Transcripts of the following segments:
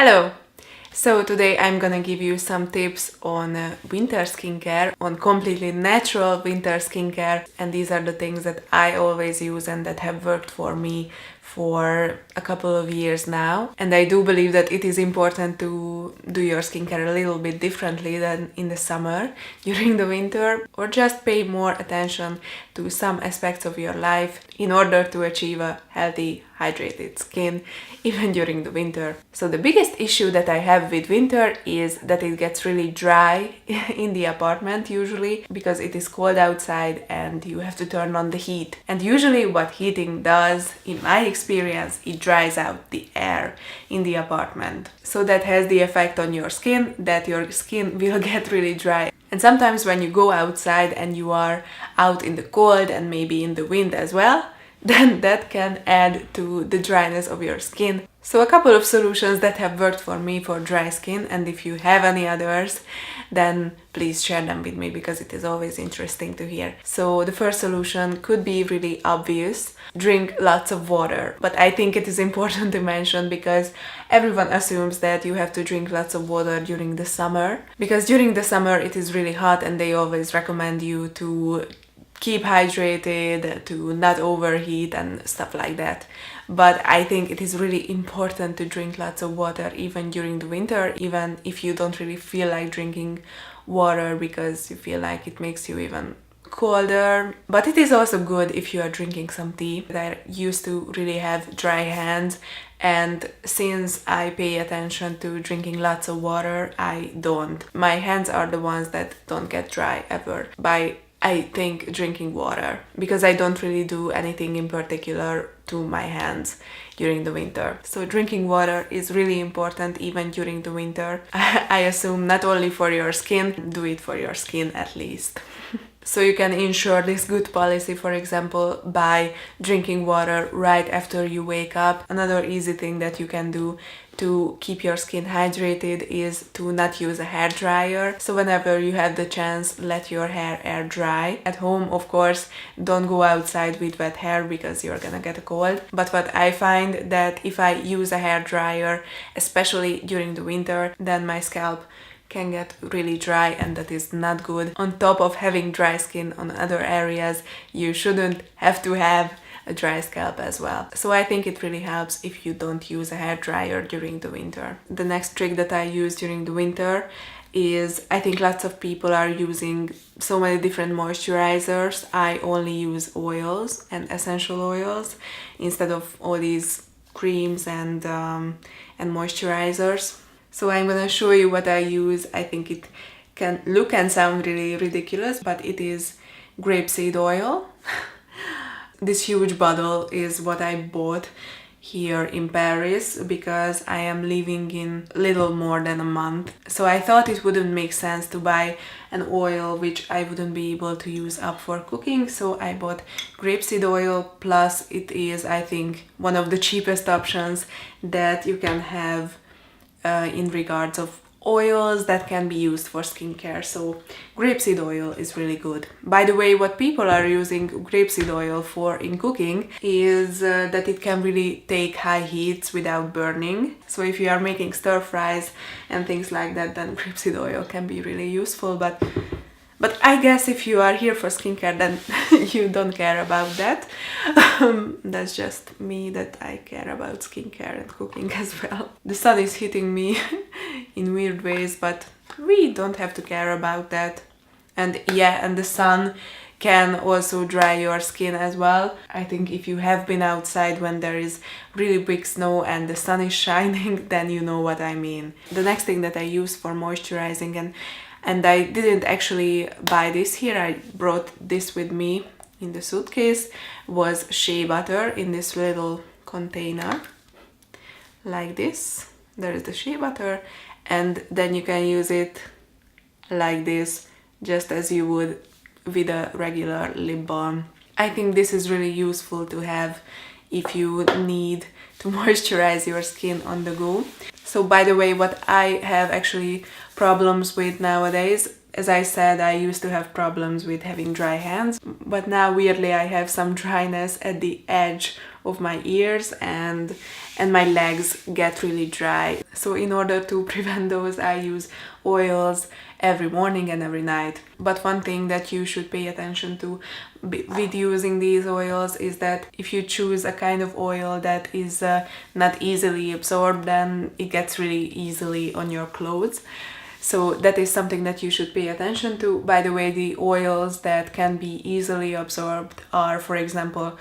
Hello! So today I'm gonna give you some tips on winter skincare, on completely natural winter skincare, and these are the things that I always use and that have worked for me for a couple of years now. And I do believe that it is important to do your skincare a little bit differently than in the summer, during the winter, or just pay more attention to some aspects of your life in order to achieve a healthy, hydrated skin even during the winter. So the biggest issue that I have with winter is that it gets really dry in the apartment usually because it is cold outside and you have to turn on the heat. And usually what heating does, in my experience, it dries out the air in the apartment. So that has the effect on your skin that your skin will get really dry. And sometimes when you go outside and you are out in the cold and maybe in the wind as well, then that can add to the dryness of your skin. So a couple of solutions that have worked for me for dry skin, and if you have any others, then please share them with me because it is always interesting to hear. So the first solution could be really obvious: drink lots of water. But I think it is important to mention because everyone assumes that you have to drink lots of water during the summer, because during the summer it is really hot and they always recommend you to keep hydrated, to not overheat and stuff like that. But I think it is really important to drink lots of water even during the winter, even if you don't really feel like drinking water because you feel like it makes you even colder. But it is also good if you are drinking some tea. I used to really have dry hands, and since I pay attention to drinking lots of water, I don't. My hands are the ones that don't get dry ever by, I think, drinking water, because I don't really do anything in particular to my hands during the winter. So drinking water is really important even during the winter. I assume not only for your skin, do it for your skin at least. So you can ensure this good policy, for example, by drinking water right after you wake up. Another easy thing that you can do to keep your skin hydrated is to not use a hair dryer. So whenever you have the chance, let your hair air dry. At home, of course, don't go outside with wet hair because you're gonna get a cold. But what I find that if I use a hair dryer, especially during the winter, then my scalp can get really dry, and that is not good. On top of having dry skin on other areas, you shouldn't have to have a dry scalp as well. So I think it really helps if you don't use a hair dryer during the winter. The next trick that I use during the winter is, I think lots of people are using so many different moisturizers. I only use oils and essential oils instead of all these creams and moisturizers. So I'm gonna show you what I use. I think it can look and sound really ridiculous, but it is grapeseed oil. This huge bottle is what I bought here in Paris because I am living in little more than a month. So I thought it wouldn't make sense to buy an oil which I wouldn't be able to use up for cooking. So I bought grapeseed oil, plus it is, I think, one of the cheapest options that you can have in regards of oils that can be used for skincare. So grapeseed oil is really good. By the way, what people are using grapeseed oil for in cooking is that it can really take high heats without burning. So if you are making stir fries and things like that, then grapeseed oil can be really useful. But I guess if you are here for skincare, then you don't care about that. That's just me, that I care about skincare and cooking as well. The sun is hitting me in weird ways, but we don't have to care about that. And yeah, and the sun can also dry your skin as well. I think if you have been outside when there is really big snow and the sun is shining, then you know what I mean. The next thing that I use for moisturizing, and I didn't actually buy this here, I brought this with me in the suitcase, was shea butter in this little container, like this. There is the shea butter, and then you can use it like this, just as you would with a regular lip balm. I think this is really useful to have if you need to moisturize your skin on the go. So by the way, what I have actually problems with nowadays, as I said, I used to have problems with having dry hands, but now weirdly I have some dryness at the edge of my ears and my legs get really dry. So in order to prevent those, I use oils every morning and every night. But one thing that you should pay attention to with using these oils is that if you choose a kind of oil that is not easily absorbed, then it gets really easily on your clothes. So that is something that you should pay attention to. By the way, the oils that can be easily absorbed are, for example,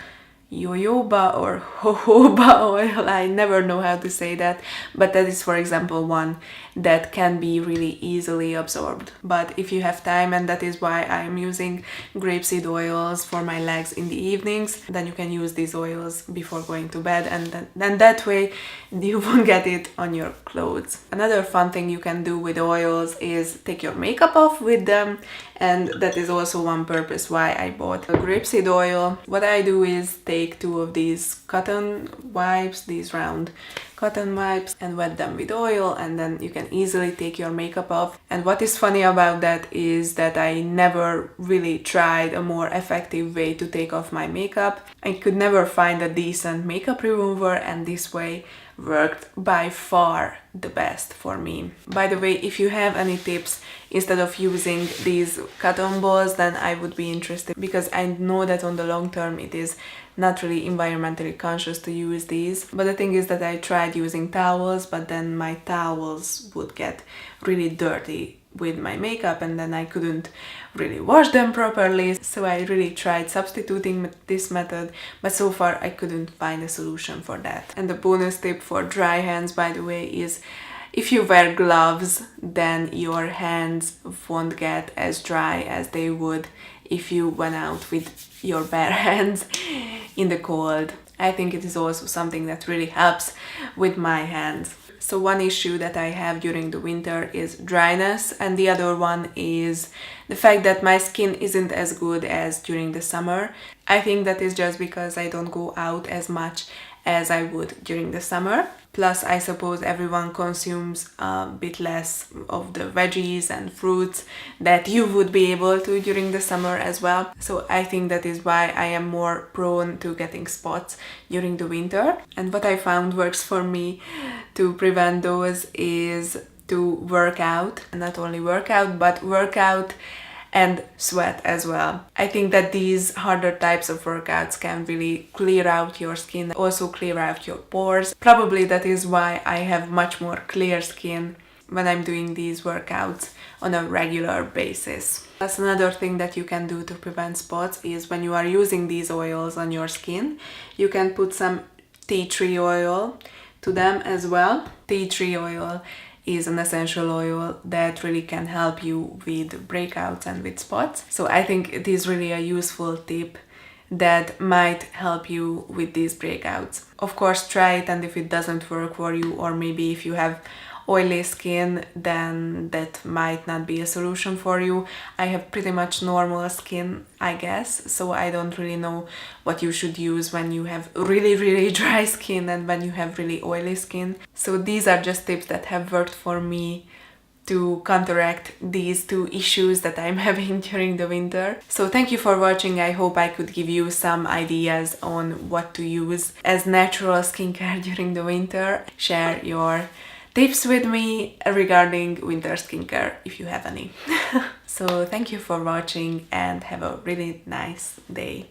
jojoba or jojoba oil. I never know how to say that, but that is, for example, one that can be really easily absorbed. But if you have time, and that is why I am using grapeseed oils for my legs in the evenings, then you can use these oils before going to bed, and then that way you won't get it on your clothes. Another fun thing you can do with oils is take your makeup off with them, and that is also one purpose why I bought a grapeseed oil. What I do is take 2 of these cotton wipes, these round cotton wipes, and wet them with oil, and then you can easily take your makeup off. And what is funny about that is that I never really tried a more effective way to take off my makeup. I could never find a decent makeup remover, and this way worked by far the best for me. By the way, if you have any tips instead of using these cotton balls, then I would be interested, because I know that on the long term it is not really environmentally conscious to use these. But the thing is that I tried using towels, but then my towels would get really dirty with my makeup, and then I couldn't really wash them properly. So I really tried substituting this method, but so far I couldn't find a solution for that. And the bonus tip for dry hands, by the way, is if you wear gloves, then your hands won't get as dry as they would if you went out with your bare hands in the cold. I think it is also something that really helps with my hands. So one issue that I have during the winter is dryness, and the other one is the fact that my skin isn't as good as during the summer. I think that is just because I don't go out as much as I would during the summer. Plus, I suppose everyone consumes a bit less of the veggies and fruits that you would be able to during the summer as well. So I think that is why I am more prone to getting spots during the winter. And what I found works for me to prevent those is to work out. And not only work out, but work out and sweat as well. I think that these harder types of workouts can really clear out your skin, also clear out your pores. Probably that is why I have much more clear skin when I'm doing these workouts on a regular basis. That's another thing that you can do to prevent spots is when you are using these oils on your skin, you can put some tea tree oil to them as well. Tea tree oil is an essential oil that really can help you with breakouts and with spots. So I think it is really a useful tip that might help you with these breakouts. Of course, try it, and if it doesn't work for you, or maybe if you have oily skin, then that might not be a solution for you. I have pretty much normal skin, I guess, so I don't really know what you should use when you have really dry skin and when you have really oily skin. So these are just tips that have worked for me to counteract these 2 issues that I'm having during the winter. So thank you for watching. I hope I could give you some ideas on what to use as natural skincare during the winter. Share your tips with me regarding winter skincare if you have any. So thank you for watching and have a really nice day.